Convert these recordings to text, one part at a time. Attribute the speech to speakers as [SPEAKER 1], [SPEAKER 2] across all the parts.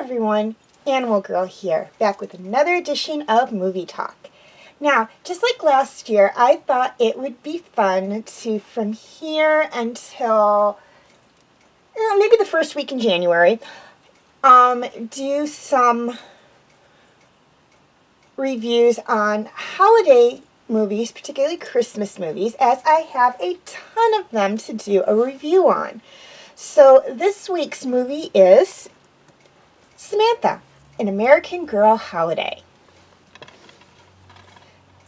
[SPEAKER 1] everyone, Animal Girl here, back with another edition of Movie Talk. Now, just like last year, I thought it would be fun to, from here until maybe the first week in January, do some reviews on holiday movies, particularly Christmas movies, as I have a ton of them to do a review on. So this week's movie is Samantha, an American Girl Holiday.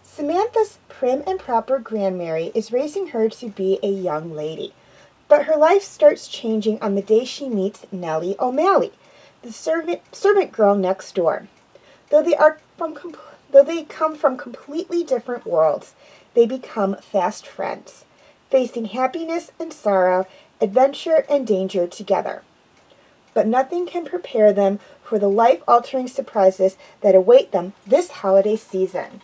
[SPEAKER 1] Samantha's prim and proper grandmary is raising her to be a young lady, but her life starts changing on the day she meets Nellie O'Malley, the servant girl next door. Though they come from completely different worlds, they become fast friends, facing happiness and sorrow, adventure and danger together. But nothing can prepare them for the life-altering surprises that await them this holiday season.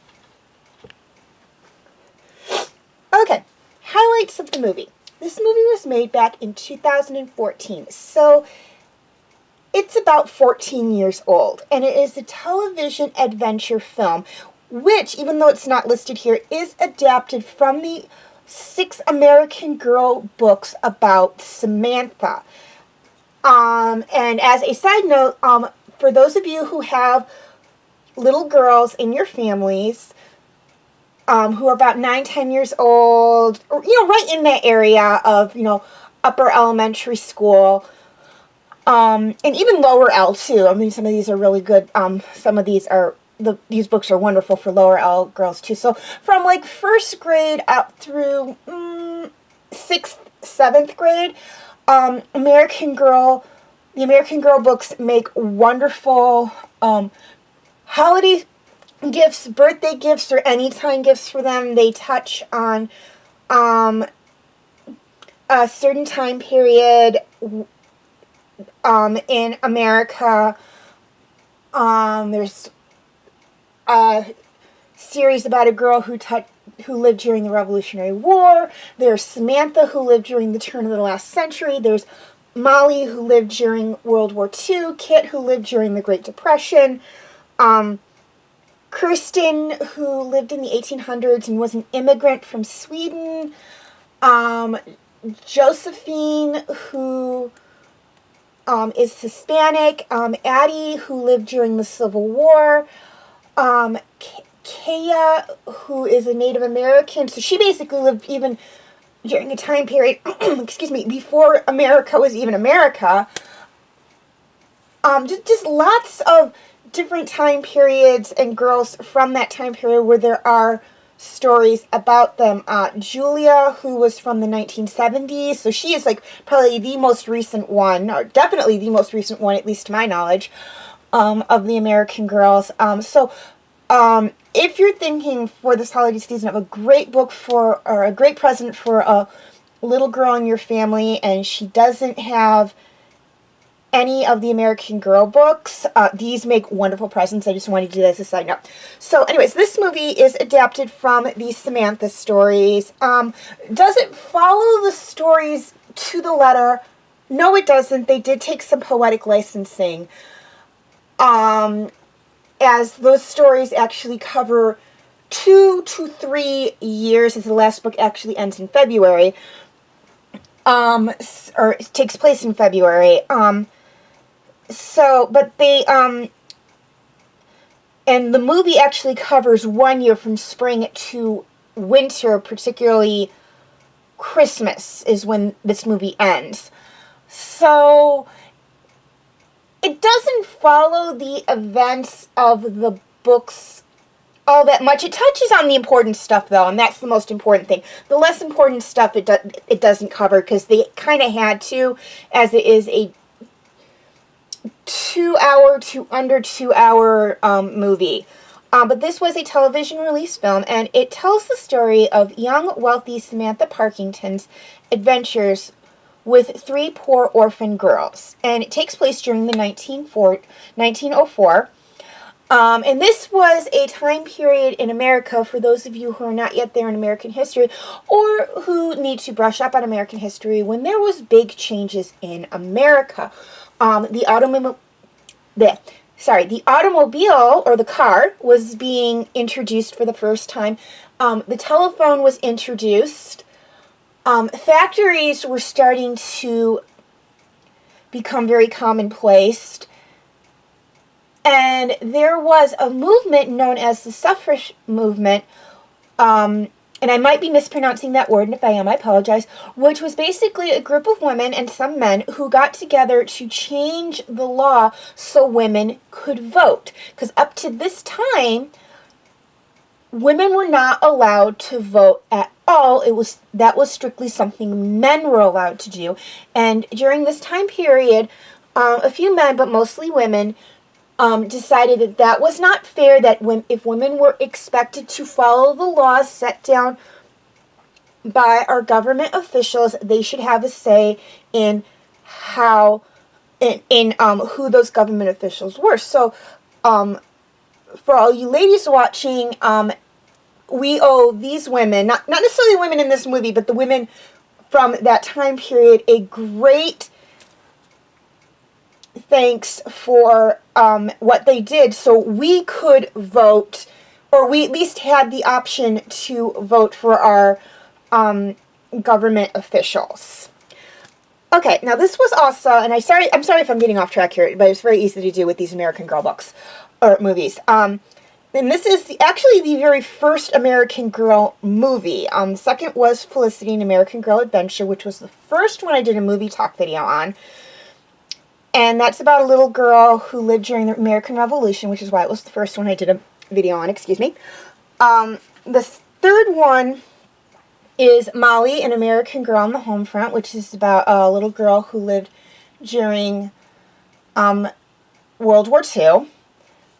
[SPEAKER 1] Okay, highlights of the movie. This movie was made back in 2014, so it's about 14 years old, and it is a television adventure film, which, even though it's not listed here, is adapted from the 6 American Girl books about Samantha. And as a side note, for those of you who have little girls in your families, who are about 9, 10 years old, or, right in that area of, upper elementary school, and even lower L too. I mean, some of these are really good. Some of these these books are wonderful for lower L girls too. So from like 1st grade up through 6th, 7th grade, the American Girl books make wonderful holiday gifts, birthday gifts, or anytime gifts for them. They touch on a certain time period in America. There's a series about a girl who lived during the Revolutionary War. There's Samantha, who lived during the turn of the last century. There's Molly, who lived during World War II. Kit, who lived during the Great Depression. Kirsten, who lived in the 1800s and was an immigrant from Sweden. Josephine, who is Hispanic. Addie, who lived during the Civil War. Kaya, who is a Native American. So she basically lived even during a time period, before America was even America. Just lots of different time periods and girls from that time period where there are stories about them. Julia, who was from the 1970s, so she is like probably the most recent one, or definitely the most recent one, at least to my knowledge, of the American Girls. If you're thinking for this holiday season of a great book or a great present for a little girl in your family, and she doesn't have any of the American Girl books, these make wonderful presents. I just wanted to do that as a side note. So anyways, this movie is adapted from the Samantha stories. Does it follow the stories to the letter? No, it doesn't. They did take some poetic licensing, as those stories actually cover 2 to 3 years, as the last book actually ends in February, or it takes place in February. But they, and the movie actually covers 1 year from spring to winter, particularly Christmas is when this movie ends. So it doesn't follow the events of the books all that much. It touches on the important stuff, though, and that's the most important thing. The less important stuff it doesn't cover, because they kind of had to, as it is a 2-hour to under 2-hour movie. But this was a television release film, and it tells the story of young, wealthy Samantha Parkington's adventures with 3 poor orphan girls. And it takes place during the 1904. And this was a time period in America, for those of you who are not yet there in American history, or who need to brush up on American history, when there was big changes in America. The the automobile, or the car, was being introduced for the first time. The telephone was introduced. Factories were starting to become very commonplace. And there was a movement known as the suffrage movement, and I might be mispronouncing that word, and if I am, I apologize, which was basically a group of women and some men who got together to change the law so women could vote. Because up to this time, women were not allowed to vote at all. That was strictly something men were allowed to do. And during this time period, a few men, but mostly women, decided that that was not fair, that if women were expected to follow the laws set down by our government officials, they should have a say in who those government officials were. So, for all you ladies watching, we owe these women, not necessarily women in this movie, but the women from that time period, a great thanks for what they did, so we could vote, or we at least had the option to vote for our government officials. Okay, now this was also, and I'm sorry if I'm getting off track here, but it's very easy to do with these American Girl books or movies. And this is actually the very first American Girl movie. The second was Felicity, an American Girl Adventure, which was the first one I did a movie talk video on. And that's about a little girl who lived during the American Revolution, which is why it was the first one I did a video on, excuse me. The third one is Molly, an American Girl on the Home Front, which is about a little girl who lived during World War II.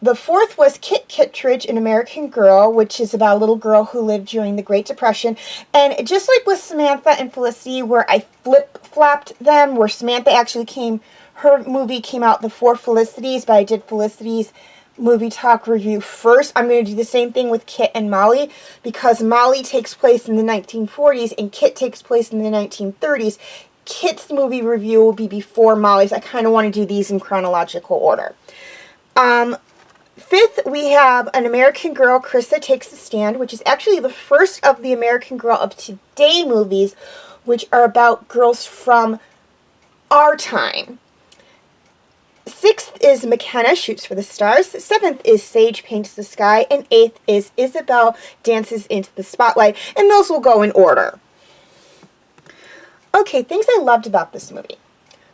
[SPEAKER 1] The fourth was Kit Kittredge, an American Girl, which is about a little girl who lived during the Great Depression. And just like with Samantha and Felicity, where I flip-flopped them, where Samantha actually her movie came out before Felicity's, but I did Felicity's movie talk review first. I'm going to do the same thing with Kit and Molly, because Molly takes place in the 1940s and Kit takes place in the 1930s. Kit's movie review will be before Molly's. I kind of want to do these in chronological order. Fifth, we have An American Girl, Krista Takes the Stand, which is actually the first of the American Girl of Today movies, which are about girls from our time. Sixth is McKenna Shoots for the Stars. Seventh is Sage Paints the Sky. And eighth is Isabel Dances into the Spotlight. And those will go in order. Okay, things I loved about this movie.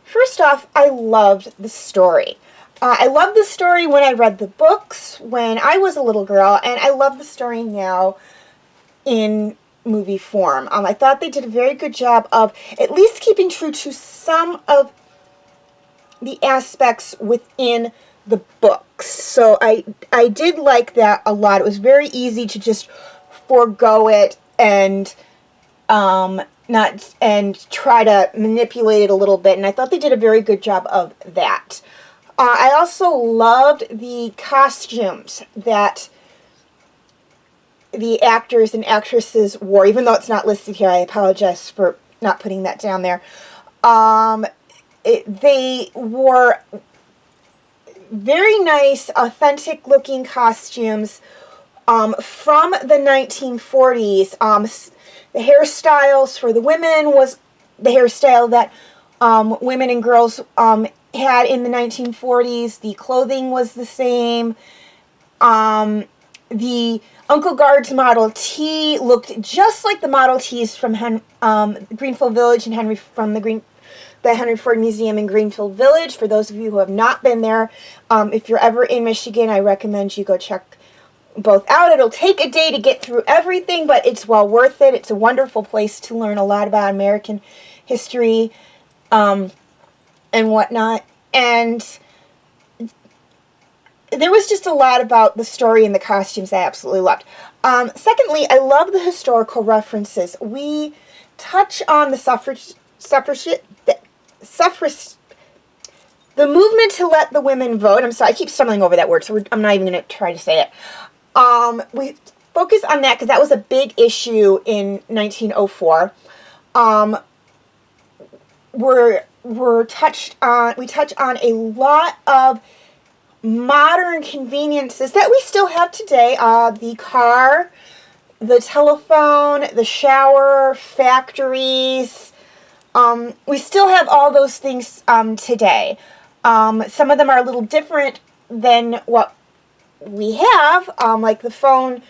[SPEAKER 1] First off, I loved the story. I loved the story when I read the books when I was a little girl, and I love the story now in movie form. I thought they did a very good job of at least keeping true to some of the aspects within the books. So I did like that a lot. It was very easy to just forego it and not try to manipulate it a little bit, and I thought they did a very good job of that. I also loved the costumes that the actors and actresses wore, even though it's not listed here. I apologize for not putting that down there. They wore very nice, authentic-looking costumes from the 1940s. The hairstyles for the women was the hairstyle that women and girls had in the 1940s. The clothing was the same. The Uncle Guard's Model T looked just like the Model Ts from Greenfield Village and from the Henry Ford Museum in Greenfield Village. For those of you who have not been there, if you're ever in Michigan, I recommend you go check both out. It'll take a day to get through everything, but it's well worth it. It's a wonderful place to learn a lot about American history and whatnot. And there was just a lot about the story and the costumes I absolutely loved. Secondly, I love the historical references. We touch on the the movement to let the women vote. I'm sorry, I keep stumbling over that word, so I'm not even going to try to say it. We focus on that because that was a big issue in 1904. We touch on a lot of modern conveniences that we still have today. The car, the telephone, the shower, factories. We still have all those things today. Some of them are a little different than what we have, like the phone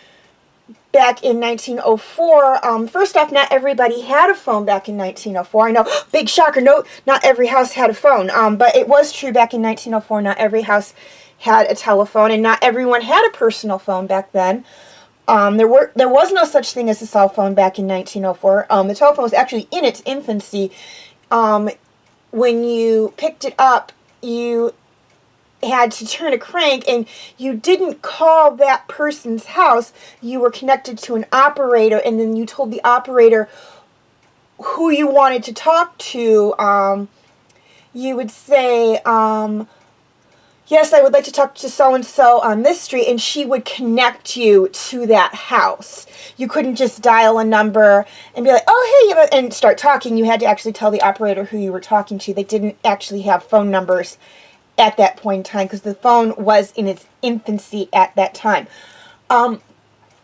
[SPEAKER 1] back in 1904. First off, not everybody had a phone back in 1904. I know, big shocker, no, not every house had a phone, but it was true back in 1904, not every house had a telephone, and not everyone had a personal phone back then. There was no such thing as a cell phone back in 1904. The telephone was actually in its infancy. When you picked it up, you had to turn a crank, and you didn't call that person's house. You were connected to an operator, and then you told the operator who you wanted to talk to. You would say, yes, I would like to talk to so-and-so on this street, and she would connect you to that house. You couldn't just dial a number and be like, oh, hey, and start talking. You had to actually tell the operator who you were talking to. They didn't actually have phone numbers at that point in time because the phone was in its infancy at that time.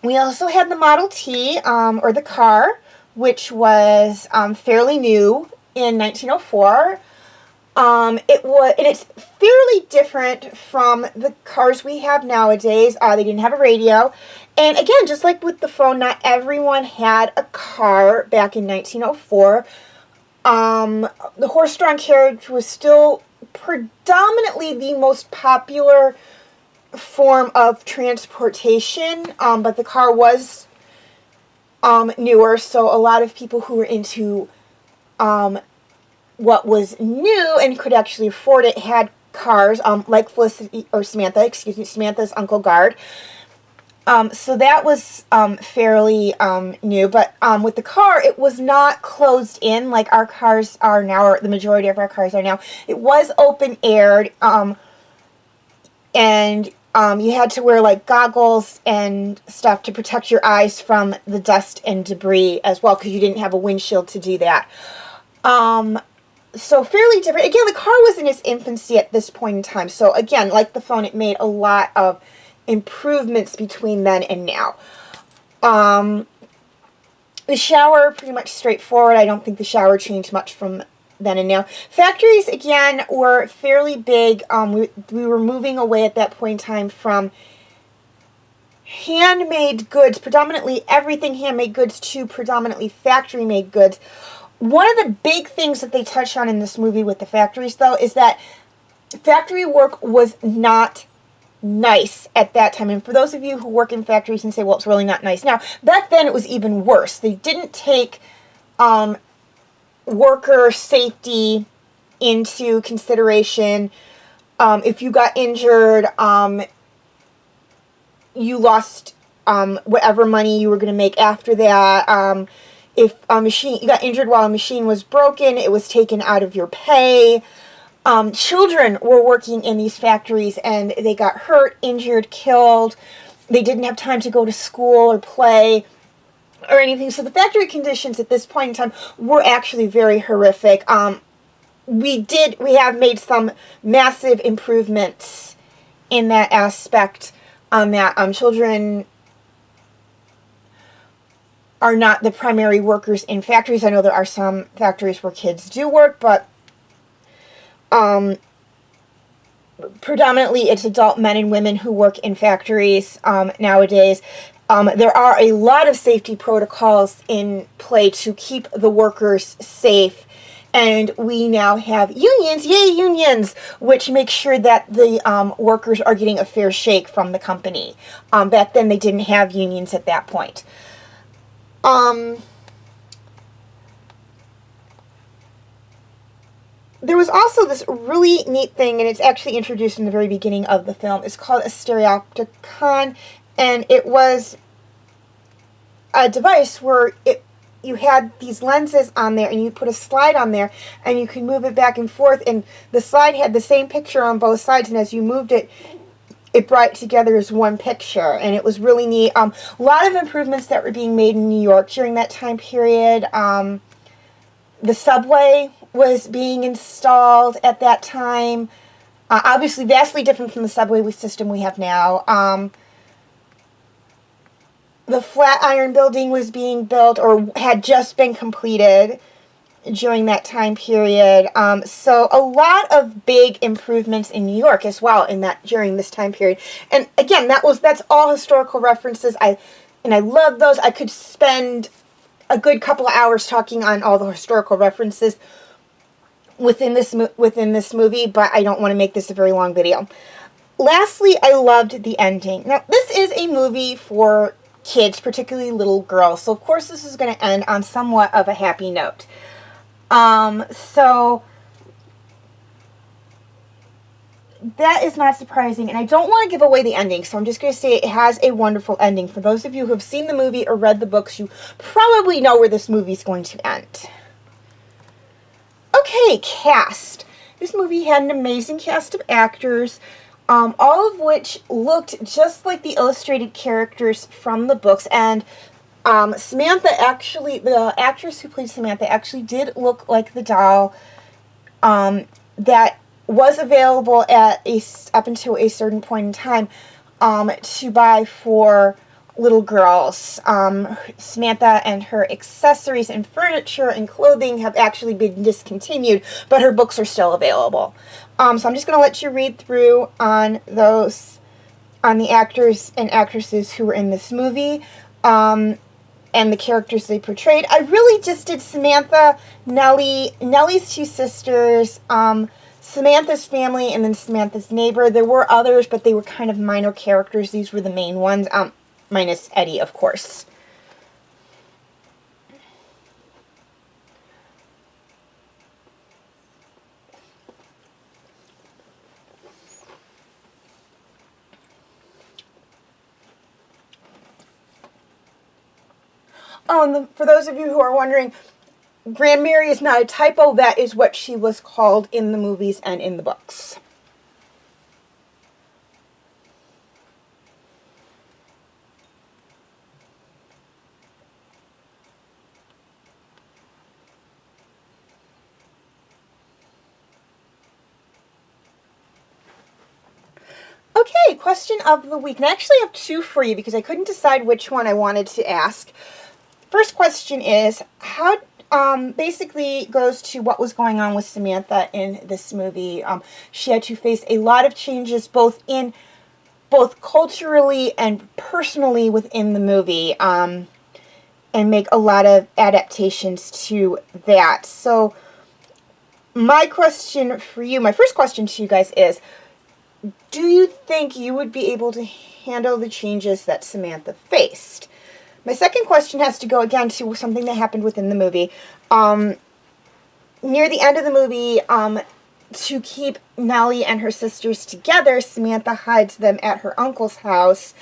[SPEAKER 1] We also had the Model T, or the car, which was fairly new in 1904. And it's fairly different from the cars we have nowadays. They didn't have a radio. And again, just like with the phone, not everyone had a car back in 1904. The horse-drawn carriage was still predominantly the most popular form of transportation, but the car was newer, so a lot of people who were into what was new and could actually afford it had cars, like Samantha's Uncle Guard. So that was fairly new, but with the car, it was not closed in like our cars are now, or the majority of our cars are now. It was open-aired, and you had to wear like goggles and stuff to protect your eyes from the dust and debris as well, because you didn't have a windshield to do that. So fairly different. Again, the car was in its infancy at this point in time. So again, like the phone, it made a lot of improvements between then and now. The shower, pretty much straightforward. I don't think the shower changed much from then and now. Factories, again, were fairly big. We were moving away at that point in time from handmade goods, predominantly everything handmade goods, to predominantly factory-made goods. One of the big things that they touch on in this movie with the factories, though, is that factory work was not nice at that time. And for those of you who work in factories and say, well, it's really not nice now, back then it was even worse. They didn't take worker safety into consideration. If you got injured, you lost whatever money you were going to make after that. If you got injured while a machine was broken, it was taken out of your pay. Children were working in these factories and they got hurt, injured, killed. They didn't have time to go to school or play or anything. So the factory conditions at this point in time were actually very horrific. We have made some massive improvements in that aspect on that. Children are not the primary workers in factories. I know there are some factories where kids do work, but predominantly it's adult men and women who work in factories nowadays. There are a lot of safety protocols in play to keep the workers safe, and we now have unions, yay unions, which make sure that the workers are getting a fair shake from the company. Back then they didn't have unions at that point. There was also this really neat thing, and it's actually introduced in the very beginning of the film. It's called a stereopticon, and it was a device where you had these lenses on there, and you put a slide on there, and you could move it back and forth, and the slide had the same picture on both sides, and as you moved it, it brought it together as one picture, and it was really neat. A lot of improvements that were being made in New York during that time period. The subway was being installed at that time. Obviously vastly different from the subway system we have now. The Flatiron Building was being built or had just been completed during that time period. So a lot of big improvements in New York as well during this time period. And again, that's all historical references. I love those. I could spend a good couple of hours talking on all the historical references within this movie, but I don't want to make this a very long video. Lastly, I loved the ending. Now, this is a movie for kids, particularly little girls, so of course this is going to end on somewhat of a happy note. So that is not surprising, and I don't want to give away the ending, so I'm just going to say it has a wonderful ending. For those of you who have seen the movie or read the books, you probably know where this movie is going to end. Okay, cast. This movie had an amazing cast of actors, all of which looked just like the illustrated characters from the books, and Samantha actually, the actress who played Samantha actually did look like the doll that was available up until a certain point in time to buy for little girls. Samantha and her accessories and furniture and clothing have actually been discontinued, but her books are still available. So I'm just going to let you read through on the actors and actresses who were in this movie. And the characters they portrayed. I really just did Samantha, Nellie's two sisters, Samantha's family, and then Samantha's neighbor. There were others, but they were kind of minor characters. These were the main ones, minus Eddie, of course. Oh, and for those of you who are wondering, Grand Mary is not a typo. That is what she was called in the movies and in the books. Okay, question of the week. And I actually have two for you because I couldn't decide which one I wanted to ask. First question is, how basically goes to what was going on with Samantha in this movie. She had to face a lot of changes both culturally and personally within the movie, and make a lot of adaptations to that. So my question for you, my first question to you guys is, do you think you would be able to handle the changes that Samantha faced? My second question has to go again to something that happened within the movie. Near the end of the movie, to keep Nellie and her sisters together, Samantha hides them at her uncle's house.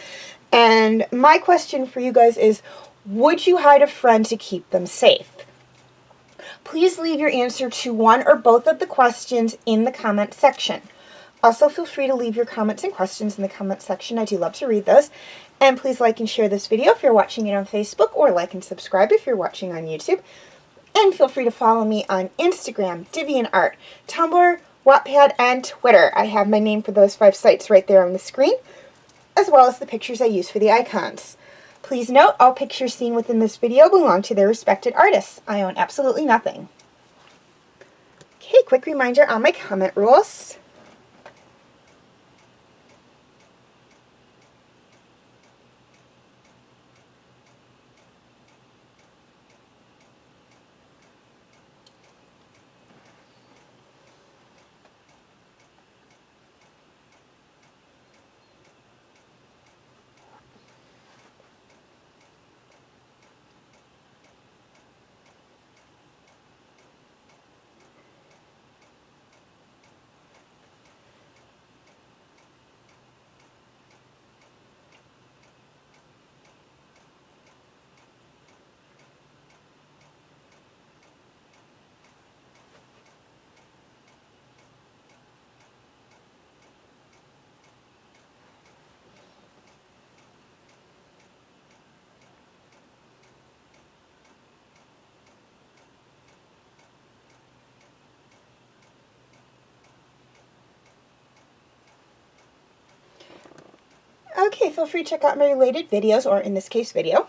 [SPEAKER 1] And my question for you guys is, would you hide a friend to keep them safe? Please leave your answer to one or both of the questions in the comment section. Also, feel free to leave your comments and questions in the comment section. I do love to read those. And please like and share this video if you're watching it on Facebook, or like and subscribe if you're watching on YouTube. And feel free to follow me on Instagram, DivantArt, Tumblr, Wattpad, and Twitter. I have my name for those 5 sites right there on the screen, as well as the pictures I use for the icons. Please note, all pictures seen within this video belong to their respected artists. I own absolutely nothing. Okay, quick reminder on my comment rules. Okay, feel free to check out my related videos, or in this case, video.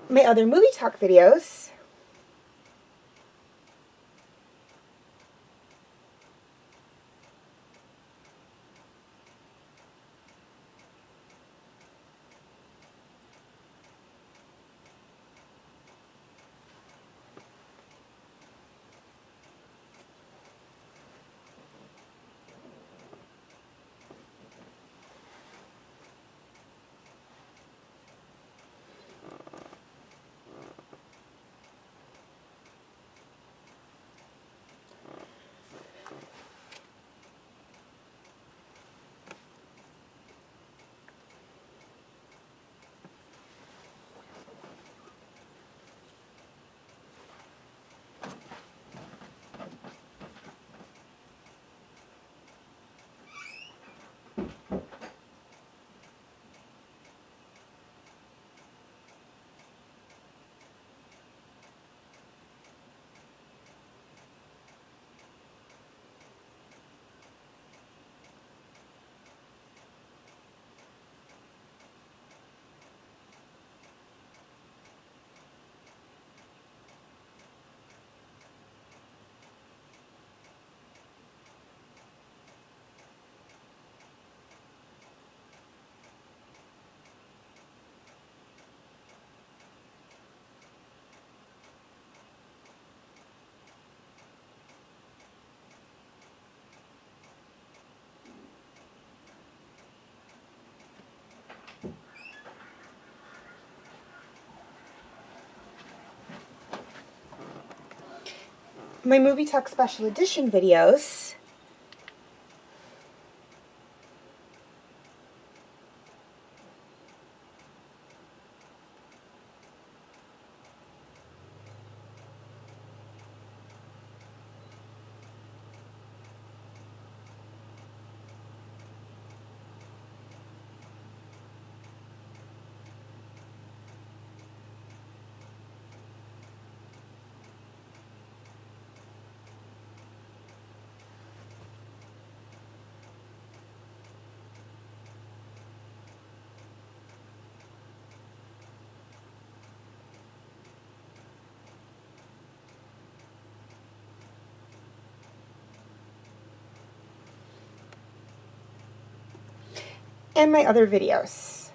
[SPEAKER 1] My other movie talk videos. My movie talk special edition videos. And my other videos.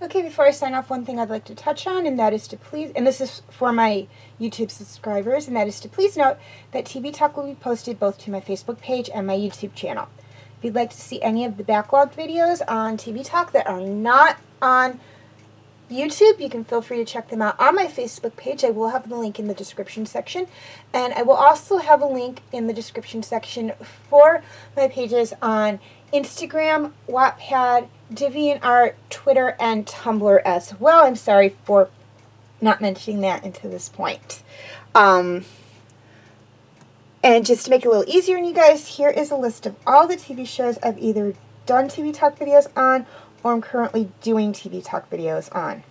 [SPEAKER 1] Okay, before I sign off, one thing I'd like to touch on, and that is to please, and this is for my YouTube subscribers, and that is to please note that TV Talk will be posted both to my Facebook page and my YouTube channel. If you'd like to see any of the backlogged videos on TV Talk that are not on YouTube, you can feel free to check them out on my Facebook page. I will have the link in the description section, and I will also have a link in the description section for my pages on Instagram, Wattpad, DivantArt, Twitter, and Tumblr as well. I'm sorry for not mentioning that until this point. And just to make it a little easier on you guys, here is a list of all the TV shows I've either done TV talk videos on or I'm currently doing TV talk videos on.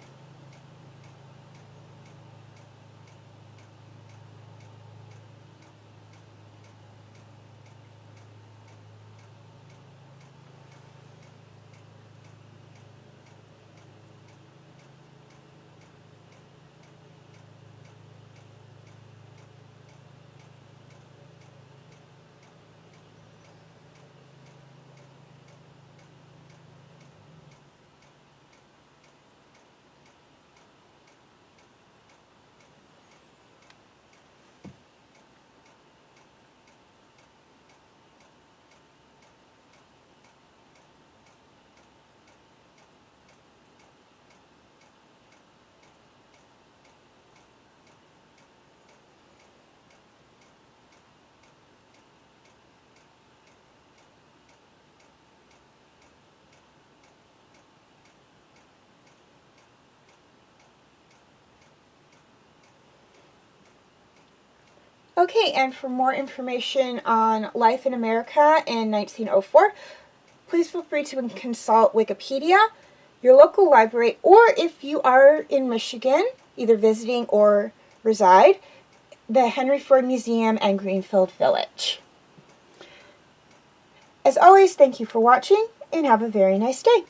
[SPEAKER 1] Okay, and for more information on life in America in 1904, please feel free to consult Wikipedia, your local library, or if you are in Michigan, either visiting or reside, the Henry Ford Museum and Greenfield Village. As always, thank you for watching, and have a very nice day.